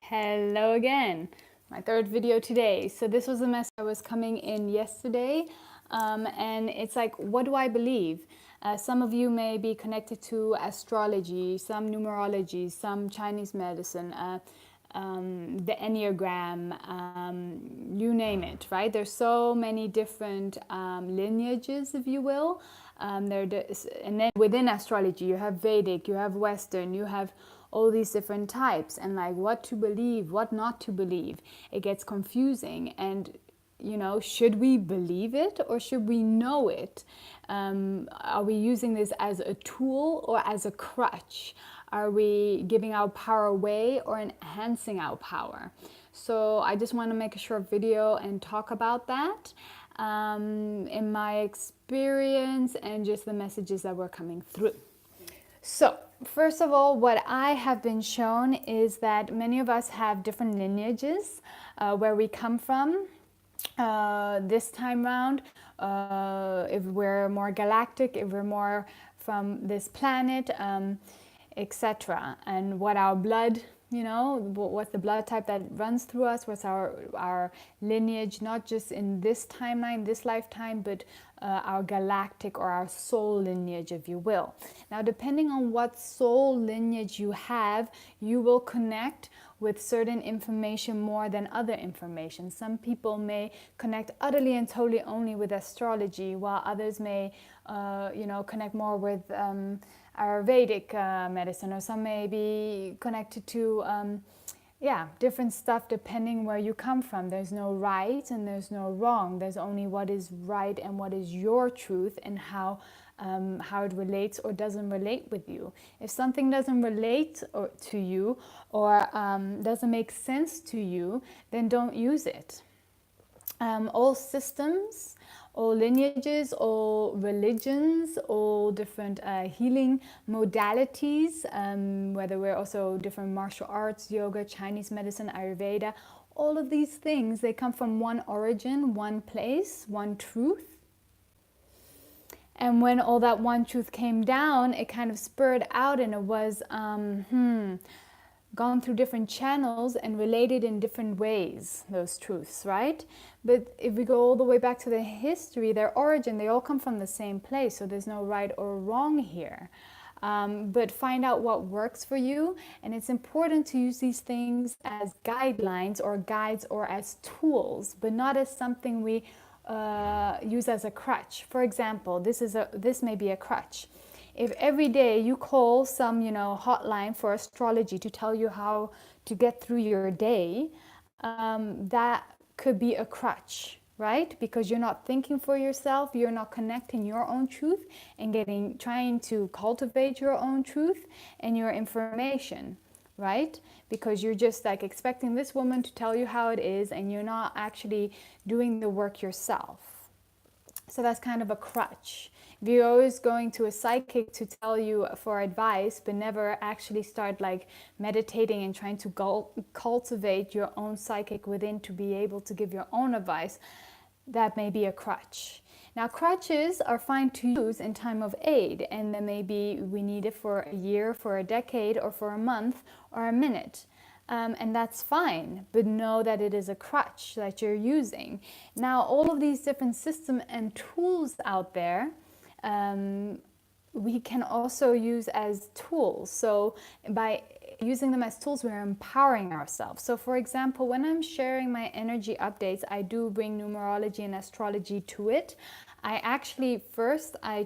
Hello again, my third video today. So this was a message I was coming in yesterday, and it's like, what do I believe? Some of you may be connected to astrology, some numerology, some Chinese medicine, the Enneagram, you name it, right? There's so many different lineages, if you will. And then within astrology, you have Vedic, you have Western, you have all these different types, and like what to believe, what not to believe. It gets confusing, and should we believe it or should we know it? Are we using this as a tool or as a crutch? Are we giving our power away or enhancing our power? So I just want to make a short video and talk about that in my experience and just the messages that were coming through. So first of all, what I have been shown is that many of us have different lineages where we come from. This time round, if we're more galactic, if we're more from this planet, etc. And what our blood, what's the blood type that runs through us, what's our lineage, not just in this timeline, this lifetime, but our galactic or our soul lineage, if you will. Now, depending on what soul lineage you have, you will connect with certain information more than other information. Some people may connect utterly and totally only with astrology, while others may, connect more with Ayurvedic medicine, or some may be connected to different stuff depending where you come from. There's no right and there's no wrong. There's only what is right and what is your truth, and how it relates or doesn't relate with you. If something doesn't relate to you or doesn't make sense to you, then don't use it. All systems, all lineages, all religions, all different healing modalities, whether we're also different martial arts, yoga, Chinese medicine, Ayurveda, all of these things, they come from one origin, one place, one truth. And when all that one truth came down, it kind of spurred out, and it was gone through different channels and related in different ways, those truths, right? But if we go all the way back to the history, their origin, they all come from the same place, so there's no right or wrong here. But find out what works for you, and it's important to use these things as guidelines or guides or as tools, but not as something we use as a crutch. For example, this may be a crutch. If every day you call some, hotline for astrology to tell you how to get through your day, that could be a crutch, right? Because you're not thinking for yourself, you're not connecting your own truth and trying to cultivate your own truth and your information, right? Because you're just like expecting this woman to tell you how it is, and you're not actually doing the work yourself. So that's kind of a crutch. If you're always going to a psychic to tell you for advice, but never actually start like meditating and trying to cultivate your own psychic within to be able to give your own advice, that may be a crutch. Now, crutches are fine to use in time of aid, and then maybe we need it for a year, for a decade, or for a month, or a minute. And that's fine, but know that it is a crutch that you're using. Now, all of these different systems and tools out there, we can also use as tools. So by using them as tools, we're empowering ourselves. So for example, when I'm sharing my energy updates, I do bring numerology and astrology to it. I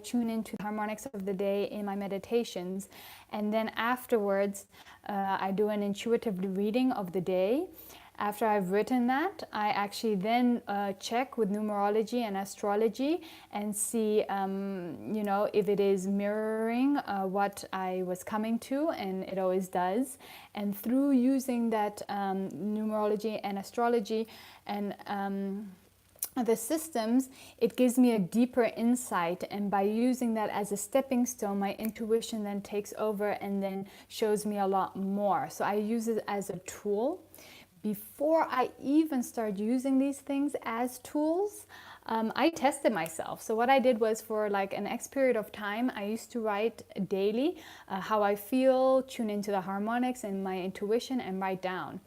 tune into the harmonics of the day in my meditations, and then afterwards I do an intuitive reading of the day. After I've written that, I actually then check with numerology and astrology and see, if it is mirroring what I was coming to, and it always does. And through using that numerology and astrology and the systems, it gives me a deeper insight, and by using that as a stepping stone, my intuition then takes over and then shows me a lot more. So I use it as a tool. Before I even start using these things as tools, I tested myself. So what I did was, for like an X period of time, I used to write daily how I feel, tune into the harmonics and my intuition, and write down.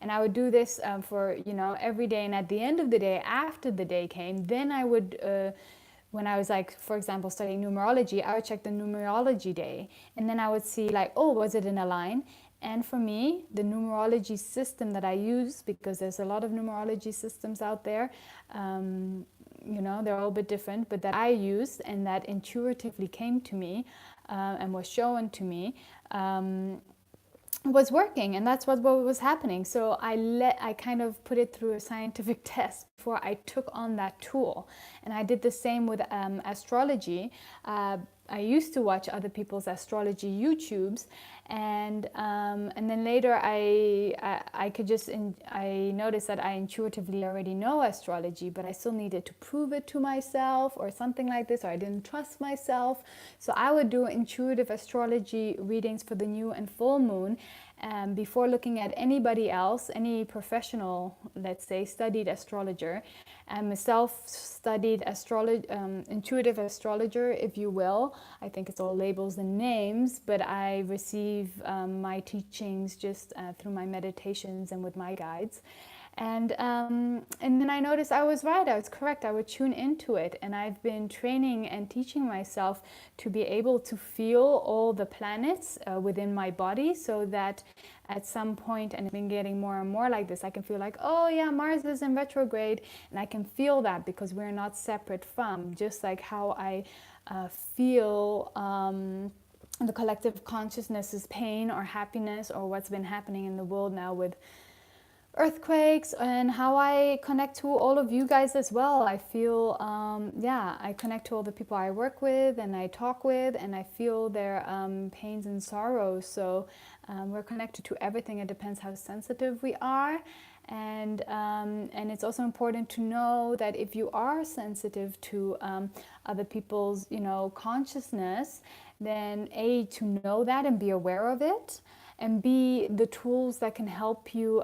And I would do this for, every day. And at the end of the day, after the day came, then I would, when I was like, for example, studying numerology, I would check the numerology day. And then I would see like, oh, was it in a line? And for me, the numerology system that I use, because there's a lot of numerology systems out there, they're all a bit different, but that I used and that intuitively came to me and was shown to me, was working, and that's what was happening. So I kind of put it through a scientific test before I took on that tool. And I did the same with astrology. I used to watch other people's astrology YouTubes, and then later I noticed that I intuitively already know astrology, but I still needed to prove it to myself or something like this, or I didn't trust myself. So I would do intuitive astrology readings for the new and full moon, before looking at anybody else, any professional, let's say, studied astrologer. I'm a self-studied intuitive astrologer, if you will. I think it's all labels and names, but I receive my teachings just through my meditations and with my guides. And then I noticed I was right, I was correct, I would tune into it. And I've been training and teaching myself to be able to feel all the planets within my body, so that at some point, and I've been getting more and more like this, I can feel like, oh yeah, Mars is in retrograde, and I can feel that because we're not separate from, just like how I feel the collective consciousness's pain or happiness, or what's been happening in the world now with earthquakes, and how I connect to all of you guys as well. I feel, I connect to all the people I work with and I talk with, and I feel their pains and sorrows. So we're connected to everything. It depends how sensitive we are. And it's also important to know that if you are sensitive to other people's, consciousness, then to know that and be aware of it, and B, the tools that can help you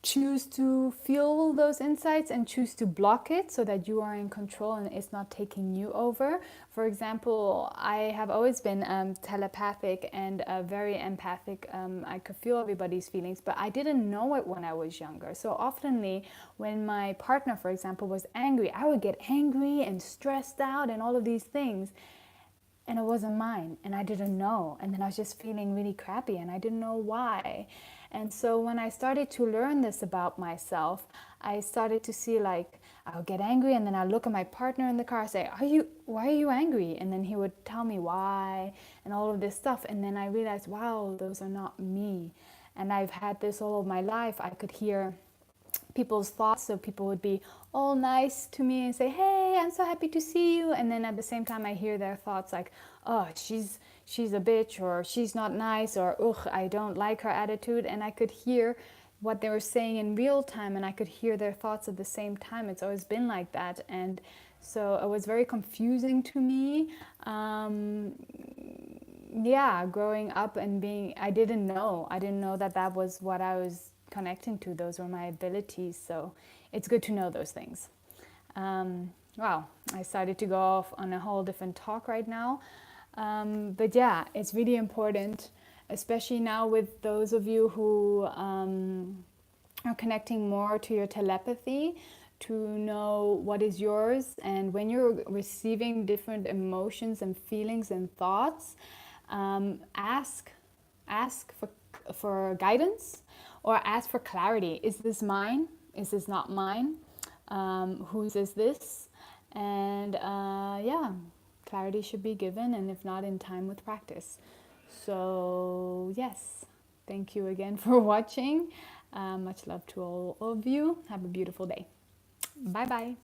choose to feel those insights and choose to block it, so that you are in control and it's not taking you over. For example, I have always been telepathic and very empathic. I could feel everybody's feelings, but I didn't know it when I was younger. So oftenly, when my partner, for example, was angry, I would get angry and stressed out and all of these things. And it wasn't mine, and I didn't know. And then I was just feeling really crappy, and I didn't know why. And so when I started to learn this about myself, I started to see, like, I'll get angry, and then I'll look at my partner in the car and say, why are you angry? And then he would tell me why, and all of this stuff. And then I realized, wow, those are not me. And I've had this all of my life. I could hear people's thoughts, so people would be all nice to me and say, hey, I'm so happy to see you, and then at the same time I hear their thoughts like, oh, she's a bitch, or she's not nice, or ugh, I don't like her attitude. And I could hear what they were saying in real time, and I could hear their thoughts at the same time. It's always been like that. And so it was very confusing to me, growing up and I didn't know that was what I was connecting to. Those were my abilities. So it's good to know those things. Wow, I started to go off on a whole different talk right now. But yeah, it's really important, especially now with those of you who are connecting more to your telepathy, to know what is yours. And when you're receiving different emotions and feelings and thoughts, ask for guidance, or ask for clarity. Is this mine? Is this not mine? Whose is this? And clarity should be given, and if not, in time with practice. So yes, thank you again for watching. Much love to all of you. Have a beautiful day. Bye bye.